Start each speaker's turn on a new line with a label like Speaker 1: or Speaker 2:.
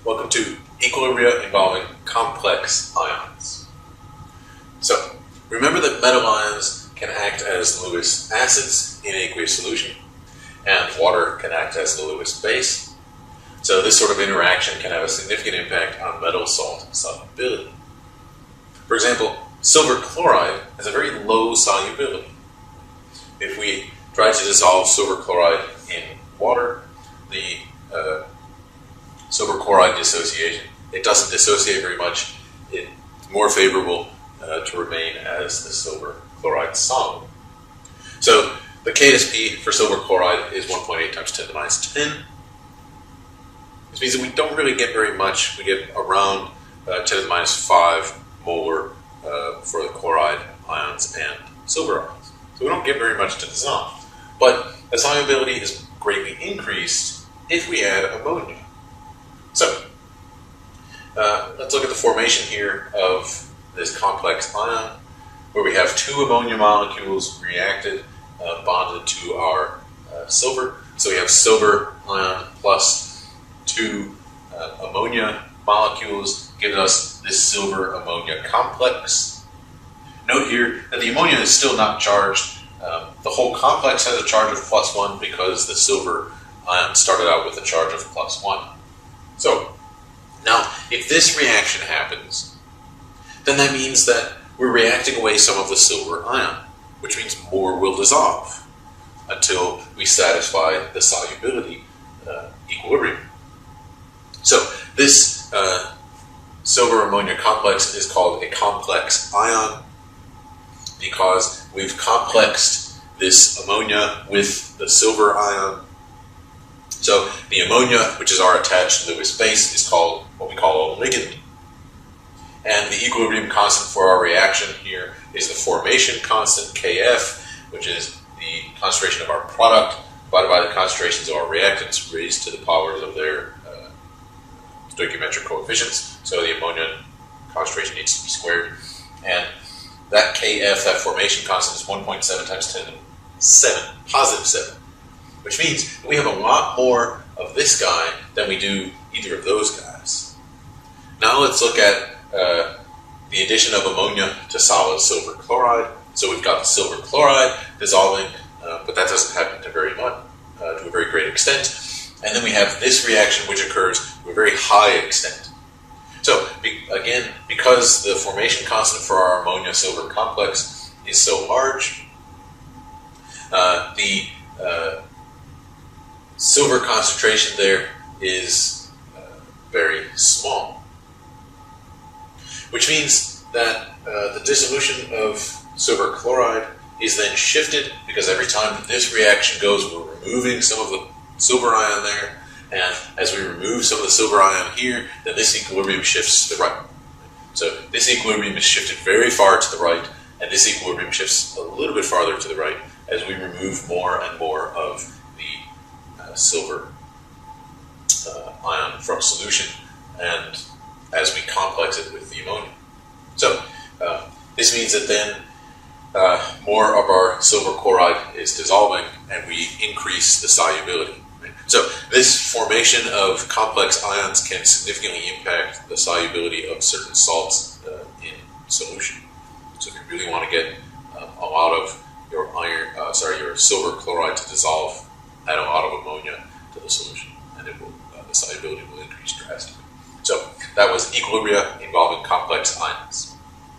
Speaker 1: Welcome to Equilibria involving complex ions. So, remember that metal ions can act as Lewis acids in aqueous solution, and water can act as the Lewis base. So this sort of interaction can have a significant impact on metal salt solubility. For example, silver chloride has a very low solubility. If we try to dissolve silver chloride in water, the silver chloride dissociation, it doesn't dissociate very much. It's more favorable to remain as the silver chloride solid. So the KSP for silver chloride is 1.8 times 10 to the minus 10. This means that we don't really get very much. We get around 10 to the minus 5 molar for the chloride ions and silver ions. So we don't get very much to dissolve. But the solubility is greatly increased if we add ammonia. So let's look at the formation here of this complex ion, where we have two ammonia molecules reacted, bonded to our silver. So we have silver ion plus two ammonia molecules, giving us this silver ammonia complex. Note here that the ammonia is still not charged. The whole complex has a charge of +1 because the silver ion started out with a charge of +1. So now, if this reaction happens, then that means that we're reacting away some of the silver ion, which means more will dissolve until we satisfy the solubility equilibrium. So this silver ammonia complex is called a complex ion because we've complexed this ammonia with the silver ion. So the ammonia, which is our attached Lewis base, is called what we call a ligand. And the equilibrium constant for our reaction here is the formation constant, Kf, which is the concentration of our product divided by the concentrations of our reactants raised to the powers of their stoichiometric coefficients. So the ammonia concentration needs to be squared. And that Kf, that formation constant, is 1.7 times 10 to the 7, positive 7. Which means we have a lot more of this guy than we do either of those guys. Now let's look at the addition of ammonia to solid silver chloride. So we've got the silver chloride dissolving, but that doesn't happen to a very great extent. And then we have this reaction which occurs to a very high extent. So again, because the formation constant for our ammonia silver complex is so large, the silver concentration there is very small, which means that the dissolution of silver chloride is then shifted, because every time that this reaction goes, we're removing some of the silver ion there, and as we remove some of the silver ion here, then this equilibrium shifts to the right. So this equilibrium is shifted very far to the right, and this equilibrium shifts a little bit farther to the right as we remove more and more of the silver ion from solution, and as we complex it with the ammonia. So this means that then more of our silver chloride is dissolving, and we increase the solubility. Right? So this formation of complex ions can significantly impact the solubility of certain salts in solution. So if you really want to get a lot of your your silver chloride to dissolve, add a lot of ammonia to the solution, and it will the solubility will increase drastically. So that was Equilibria involving complex ions.